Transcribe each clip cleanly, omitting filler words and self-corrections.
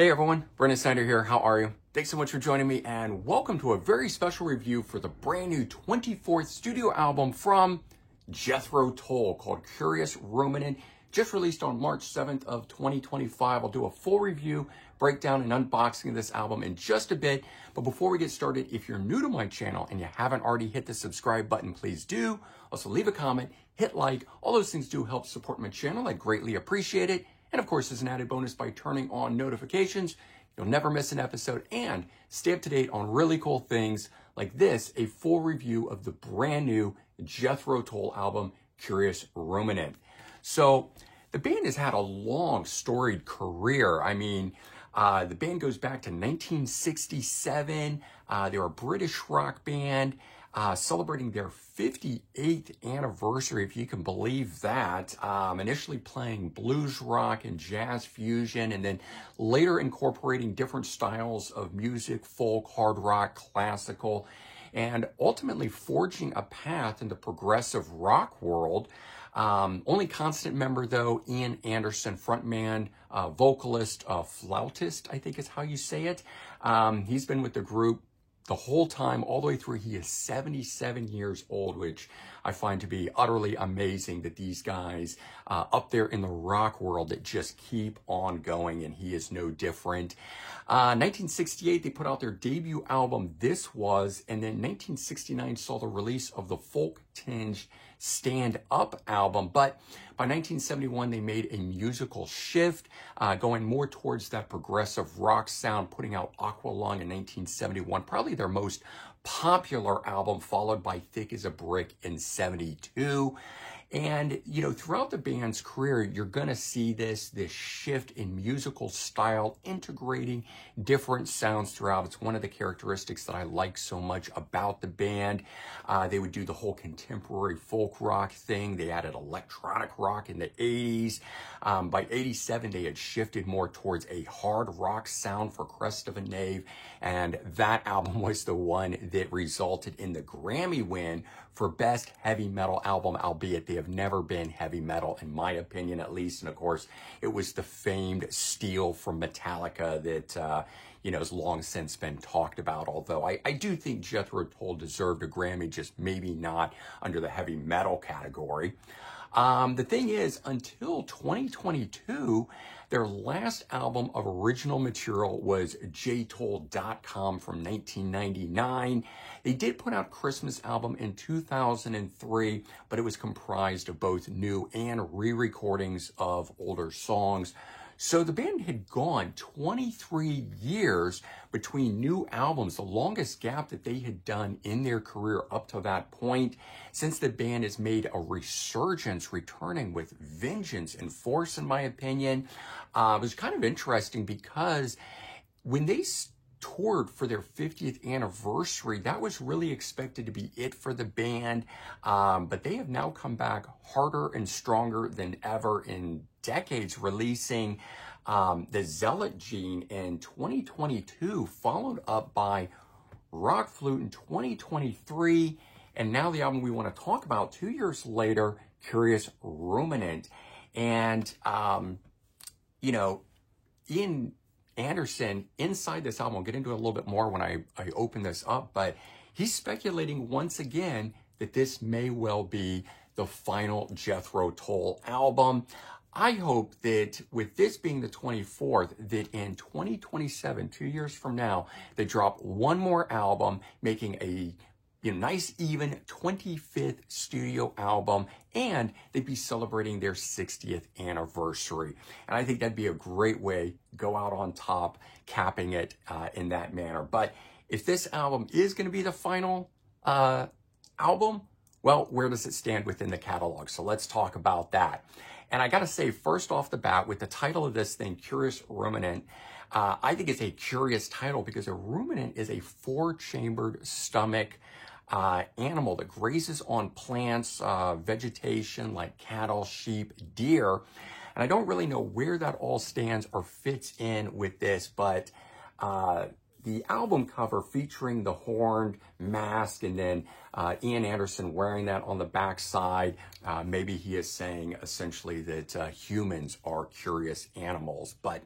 Hey everyone, Brendan Snyder here. How are you? Thanks so much for joining me and welcome to a very special review for the brand new 24th studio album from Jethro Tull called Curious Ruminant, just released on March 7th of 2025. I'll do a full review, breakdown, and unboxing of this album in just a bit. But before we get started, if you're new to my channel and you haven't already hit the subscribe button, please do. Also leave a comment, hit like, all those things do help support my channel. I greatly appreciate it. And of course, as an added bonus, by turning on notifications, you'll never miss an episode and stay up to date on really cool things like this, a full review of the brand new Jethro Tull album, Curious Ruminant. So the band has had a long, storied career. I mean, the band goes back to 1967. They were a British rock band. Celebrating their 58th anniversary, if you can believe that. Initially playing blues rock and jazz fusion, and then later incorporating different styles of music, folk, hard rock, classical, and ultimately forging a path in the progressive rock world. Only constant member, though, Ian Anderson, frontman, vocalist, flautist, I think is how you say it. He's been with the group the whole time, all the way through. He is 77 years old, which I find to be utterly amazing that these guys up there in the rock world that just keep on going, and he is no different. 1968, they put out their debut album, This Was, and then 1969 saw the release of the folk-tinged Stand Up album. But by 1971, they made a musical shift, going more towards that progressive rock sound, putting out Aqualung in 1971, probably their most popular album, followed by Thick as a Brick in 72. And, you know, throughout the band's career, you're going to see this shift in musical style, integrating different sounds throughout. It's one of the characteristics that I like so much about the band. They would do the whole contemporary folk rock thing. They added electronic rock in the 80s. By 87, they had shifted more towards a hard rock sound for Crest of a Knave. And that album was the one that resulted in the Grammy win for Best Heavy Metal Album, albeit they have never been heavy metal, in my opinion, at least. And of course, it was the famed Steel from Metallica that, you know, has long since been talked about. Although I do think Jethro Tull deserved a Grammy, just maybe not under the heavy metal category. The thing is, until 2022, their last album of original material was JTull.com from 1999. They did put out Christmas album in 2003, but it was comprised of both new and re-recordings of older songs. So the band had gone 23 years between new albums, the longest gap that they had done in their career up to that point. Since the band has made a resurgence, returning with vengeance and force, in my opinion. It was kind of interesting because when they toured for their 50th anniversary, that was really expected to be it for the band. But they have now come back harder and stronger than ever in decades, releasing the Zealot Gene in 2022, followed up by Rock Flute in 2023, and now the album we want to talk about 2 years later, Curious Ruminant. And, you know, Ian Anderson, inside this album, I'll get into it a little bit more when I open this up, but he's speculating once again that this may well be the final Jethro Tull album. I hope that with this being the 24th, that in 2027, 2 years from now, they drop one more album, making a nice even 25th studio album, and they'd be celebrating their 60th anniversary. And I think that'd be a great way to go out on top, capping it in that manner. But if this album is going to be the final album, well, where does it stand within the catalog? So let's talk about that. And I got to say, first off the bat, with the title of this thing, Curious Ruminant, I think it's a curious title because a ruminant is a four-chambered stomach animal that grazes on plants, vegetation like cattle, sheep, deer. And I don't really know where that all stands or fits in with this, but the album cover featuring the horned mask and then Ian Anderson wearing that on the back side, maybe he is saying essentially that humans are curious animals. But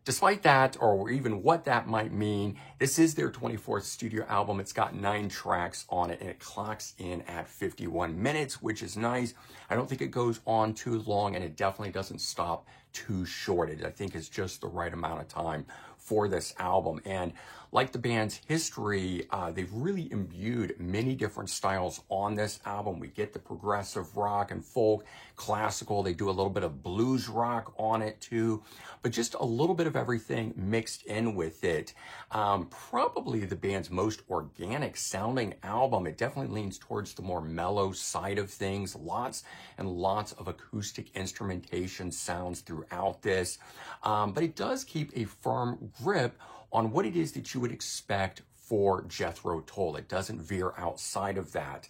despite that, or even what that might mean, this is their 24th studio album. It's got 9 tracks on it, and it clocks in at 51 minutes, which is nice. I don't think it goes on too long, and it definitely doesn't stop too short. I think it's just the right amount of time for this album. And like the band's history, they've really imbued many different styles on this album. We get the progressive rock and folk, classical. They do a little bit of blues rock on it too, but just a little bit of everything mixed in with it. Probably the band's most organic sounding album. It definitely leans towards the more mellow side of things. Lots and lots of acoustic instrumentation sounds throughout this, but it does keep a firm grip on what it is that you would expect for Jethro Tull. It doesn't veer outside of that.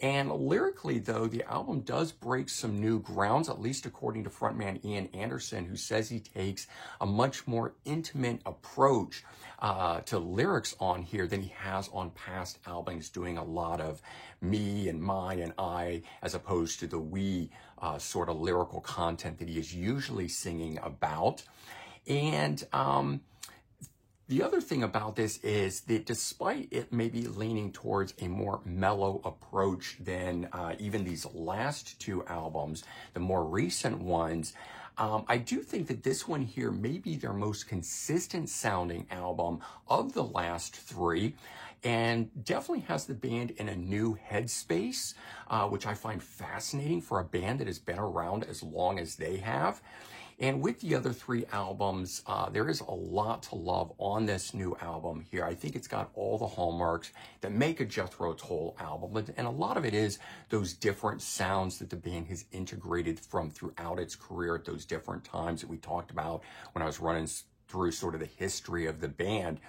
And lyrically, though, the album does break some new grounds, at least according to frontman Ian Anderson, who says he takes a much more intimate approach to lyrics on here than he has on past albums, doing a lot of me and my and I, as opposed to the we sort of lyrical content that he is usually singing about. And the other thing about this is that despite it maybe leaning towards a more mellow approach than even these last 2 albums, the more recent ones, I do think that this one here may be their most consistent sounding album of the last 3, and definitely has the band in a new headspace, which I find fascinating for a band that has been around as long as they have. And with the other 3 albums, there is a lot to love on this new album here. I think it's got all the hallmarks that make a Jethro Tull album. And a lot of it is those different sounds that the band has integrated from throughout its career at those different times that we talked about when I was running through sort of the history of the band.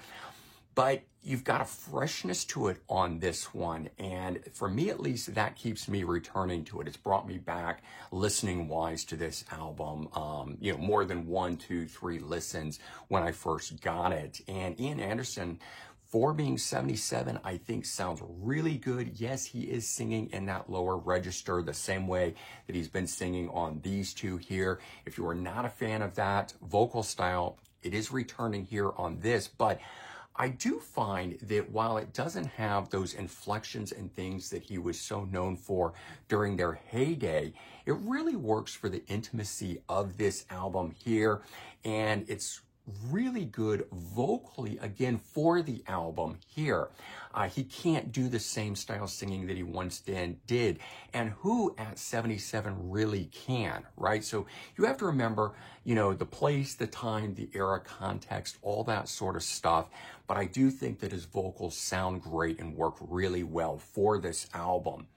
But you've got a freshness to it on this one. And for me, at least, that keeps me returning to it. It's brought me back listening wise to this album, more than 1, 2, 3 listens when I first got it. And Ian Anderson, for being 77, I think sounds really good. Yes, he is singing in that lower register the same way that he's been singing on these 2 here. If you are not a fan of that vocal style, it is returning here on this, but I do find that while it doesn't have those inflections and things that he was so known for during their heyday, it really works for the intimacy of this album here, and it's really good vocally, again, for the album here. He can't do the same style singing that he once did, and who at 77 really can, right? So you have to remember, the place, the time, the era, context, all that sort of stuff. But I do think that his vocals sound great and work really well for this album.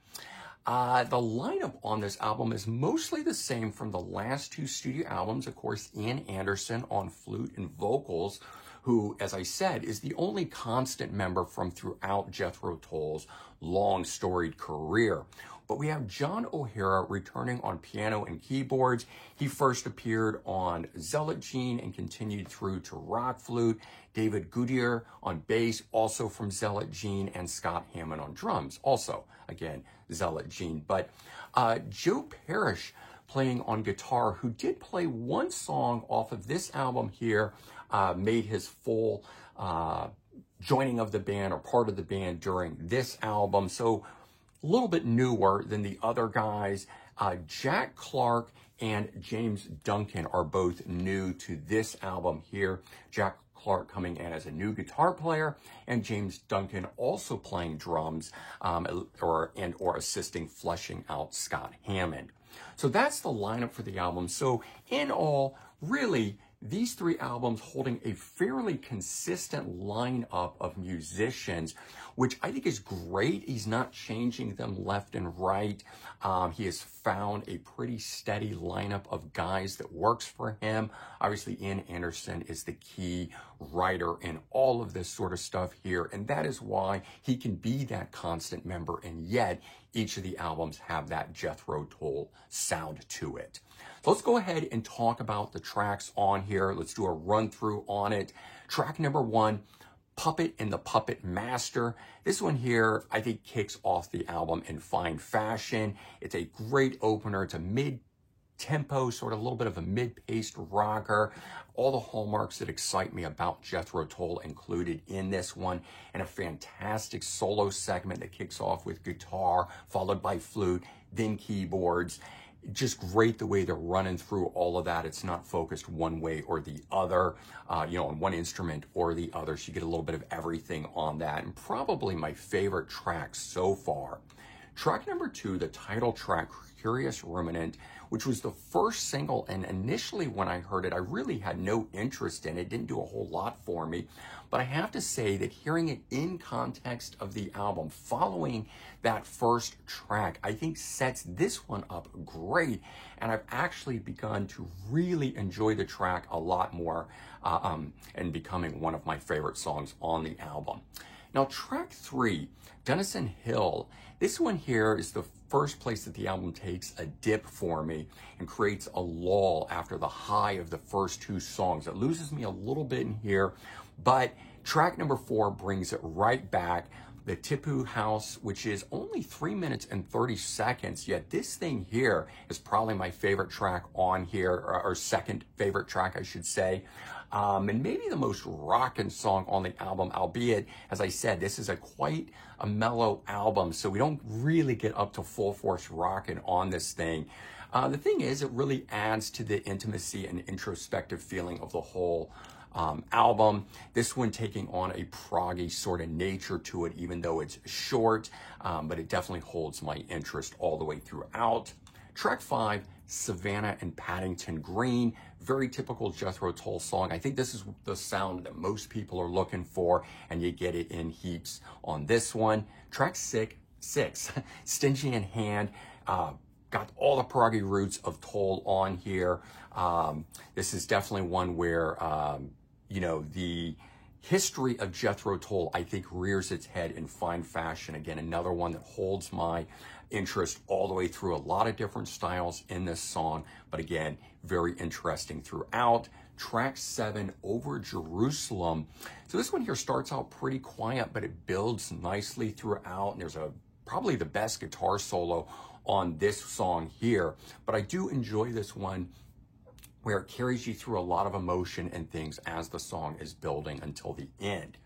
The lineup on this album is mostly the same from the last 2 studio albums. Of course, Ian Anderson on flute and vocals, who, as I said, is the only constant member from throughout Jethro Tull's long storied career. But we have John O'Hara returning on piano and keyboards. He first appeared on Zealot Gene and continued through to Rock Flute. David Goodyear on bass, also from Zealot Gene, and Scott Hammond on drums, also, again, Zealot Gene. But Joe Parrish playing on guitar, who did play 1 song off of this album here, made his full joining of the band or part of the band during this album. So a little bit newer than the other guys. Jack Clark and James Duncan are both new to this album here. Jack Clark coming in as a new guitar player, and James Duncan also playing drums or assisting fleshing out Scott Hammond. So that's the lineup for the album. So in all, really, these 3 albums holding a fairly consistent lineup of musicians, which I think is great. He's not changing them left and right. He has found a pretty steady lineup of guys that works for him. Obviously, Ian Anderson is the key writer in all of this sort of stuff here, and that is why he can be that constant member and yet each of the albums have that Jethro Tull sound to it. So let's go ahead and talk about the tracks on here. Let's do a run through on it. Track number 1, Puppet and the Puppet Master. This one here, I think, kicks off the album in fine fashion. It's a great opener. It's a mid-tempo, sort of a little bit of a mid-paced rocker. All the hallmarks that excite me about Jethro Tull included in this one, and a fantastic solo segment that kicks off with guitar, followed by flute, then keyboards. Just great the way they're running through all of that. It's not focused one way or the other, on one instrument or the other. So you get a little bit of everything on that. And probably my favorite track so far. Track number 2, the title track, Curious Ruminant, which was the first single. And initially when I heard it, I really had no interest in it. It didn't do a whole lot for me. But I have to say that hearing it in context of the album, following that first track, I think sets this one up great. And I've actually begun to really enjoy the track a lot more and becoming one of my favorite songs on the album. Now, track 3, Denison Hill. This one here is the first place that the album takes a dip for me and creates a lull after the high of the first 2 songs. It loses me a little bit in here, but track number 4 brings it right back. The Tipu House, which is only 3 minutes and 30 seconds, yet this thing here is probably my favorite track on here, or second favorite track, I should say. And maybe the most rockin' song on the album, albeit, as I said, this is quite a mellow album, so we don't really get up to full force rockin' on this thing. The thing is, it really adds to the intimacy and introspective feeling of the whole album. This one taking on a proggy sort of nature to it, even though it's short, but it definitely holds my interest all the way throughout. Track 5, Savannah and Paddington Green. Very typical Jethro Tull song. I think this is the sound that most people are looking for, and you get it in heaps on this one. Track 6, Stingy in Hand. Got all the proggy roots of Tull on here. This is definitely one where, the history of Jethro Tull, I think, rears its head in fine fashion. Again, another one that holds my interest all the way through. A lot of different styles in this song, but again, very interesting throughout. Track 7, Over Jerusalem. So this one here starts out pretty quiet, but it builds nicely throughout, and there's probably the best guitar solo on this song here. But I do enjoy this one where it carries you through a lot of emotion and things as the song is building until the end.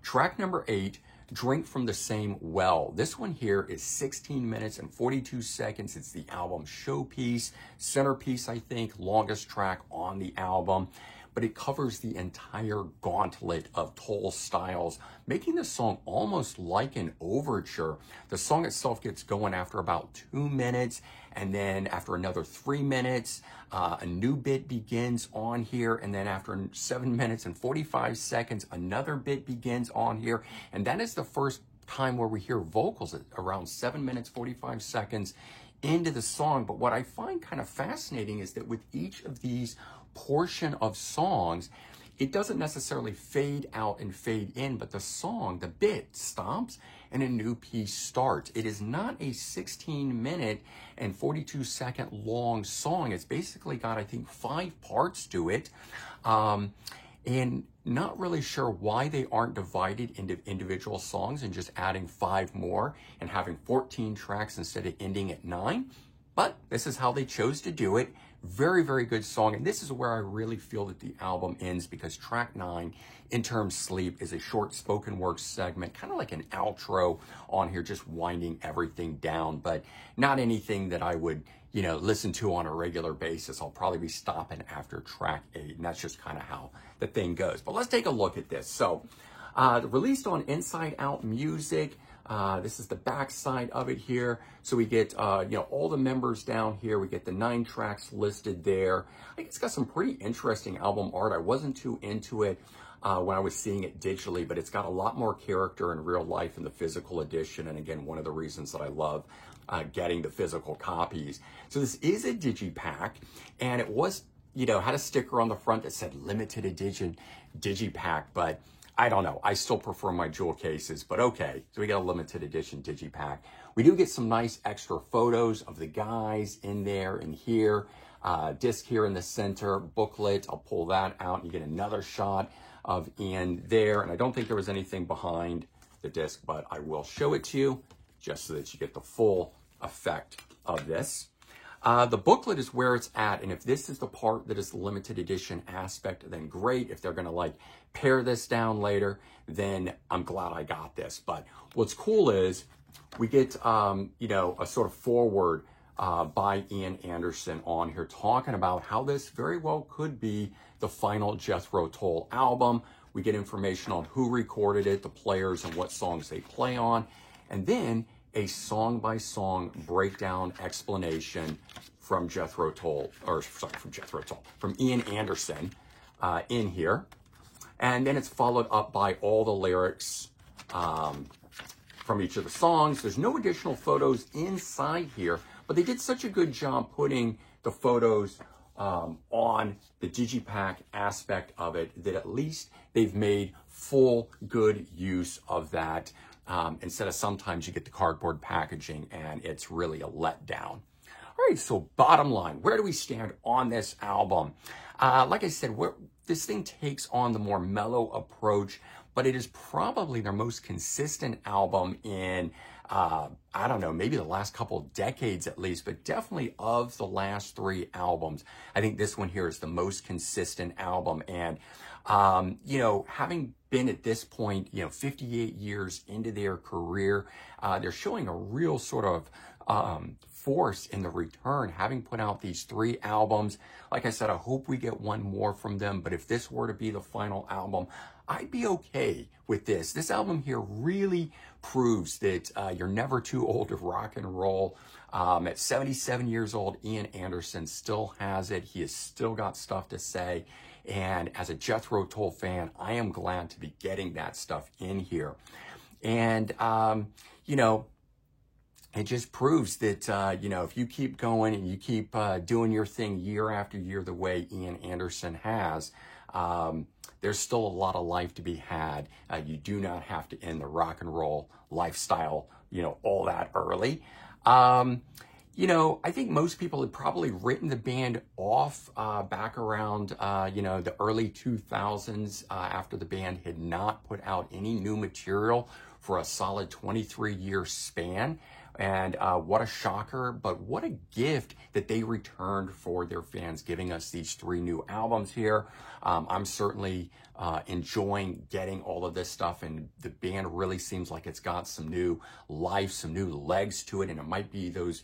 Track number 8, Drink from the Same Well. This one here is 16 minutes and 42 seconds. It's the album showpiece, centerpiece, I think, longest track on the album. But it covers the entire gauntlet of Tull styles, making the song almost like an overture. The song itself gets going after about 2 minutes, and then after another 3 minutes, a new bit begins on here, and then after 7 minutes and 45 seconds, another bit begins on here, and that is the first time where we hear vocals at around 7 minutes, 45 seconds into the song. But what I find kind of fascinating is that with each of these portion of songs, it doesn't necessarily fade out and fade in, but the song, the bit, stops and a new piece starts. It is not a 16-minute and 42-second long song. It's basically got, I think, 5 parts to it. And not really sure why they aren't divided into individual songs and just adding 5 more and having 14 tracks instead of ending at 9. But this is how they chose to do it. Very, very good song. And this is where I really feel that the album ends, because track 9, Interim Sleep, is a short spoken word segment, kind of like an outro on here, just winding everything down, but not anything that I would, listen to on a regular basis. I'll probably be stopping after track 8, and that's just kind of how the thing goes. But let's take a look at this. So, released on Inside Out Music. This is the back side of it here. So we get, all the members down here. We get the 9 tracks listed there. I think it's got some pretty interesting album art. I wasn't too into it when I was seeing it digitally, but it's got a lot more character in real life in the physical edition. And again, one of the reasons that I love getting the physical copies. So this is a digipack, and it was, had a sticker on the front that said limited edition digipack, but I don't know. I still prefer my jewel cases, but okay. So we got a limited edition digipack. We do get some nice extra photos of the guys in there and here. Disc here in the center, booklet. I'll pull that out and you get another shot of Ian there. And I don't think there was anything behind the disc, but I will show it to you just so that you get the full effect of this. The booklet is where it's at, and if this is the part that is the limited edition aspect, then great. If they're gonna like pare this down later, then I'm glad I got this. But what's cool is we get, you know, a sort of foreword by Ian Anderson on here talking about how this very well could be the final Jethro Tull album. We get information on who recorded it, the players, and what songs they play on, and then a song-by-song breakdown explanation from Jethro Tull, from Ian Anderson in here. And then it's followed up by all the lyrics from each of the songs. There's no additional photos inside here, but they did such a good job putting the photos on the digipack aspect of it that at least they've made full good use of that. Instead of sometimes you get the cardboard packaging and it's really a letdown. All right, so bottom line, where do we stand on this album? Like I said, this thing takes on the more mellow approach, but it is probably their most consistent album in, I don't know, maybe the last couple decades at least, but definitely of the last three albums. I think this one here is the most consistent album. And, you know, having been at this point, you know, 58 years into their career, they're showing a real sort of force in the return, having put out these three albums. Like I said, I hope we get one more from them, but if this were to be the final album, I'd be okay with this. This album here really proves that you're never too old to rock and roll. At 77 years old, Ian Anderson still has it. He has still got stuff to say. And as a Jethro Tull fan, I am glad to be getting that stuff in here. And, you know, it just proves that, you know, if you keep going and you keep doing your thing year after year the way Ian Anderson has, there's still a lot of life to be had. You do not have to end the rock and roll lifestyle, you know, all that early. You know, I think most people had probably written the band off back around, you know, the early 2000s after the band had not put out any new material for a solid 23-year span. And what a shocker, but what a gift that they returned for their fans, giving us these three new albums here. I'm certainly enjoying getting all of this stuff, and the band really seems like it's got some new life, some new legs to it, and it might be those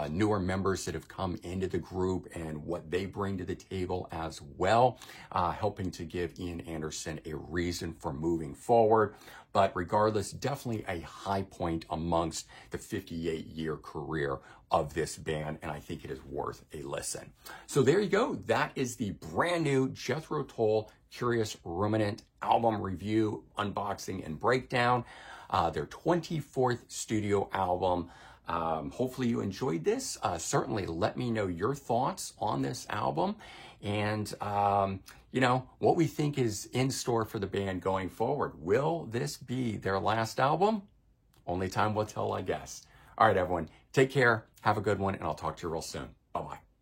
newer members that have come into the group and what they bring to the table as well, helping to give Ian Anderson a reason for moving forward. But regardless, definitely a high point amongst the 58-year career of this band, and I think it is worth a listen. So there you go. That is the brand new Jethro Tull Curious Ruminant album review, unboxing, and breakdown. Their 24th studio album. Hopefully you enjoyed this. Certainly let me know your thoughts on this album and, you know, what we think is in store for the band going forward. Will this be their last album? Only time will tell, I guess. All right, everyone, take care. Have a good one, and I'll talk to you real soon. Bye-bye.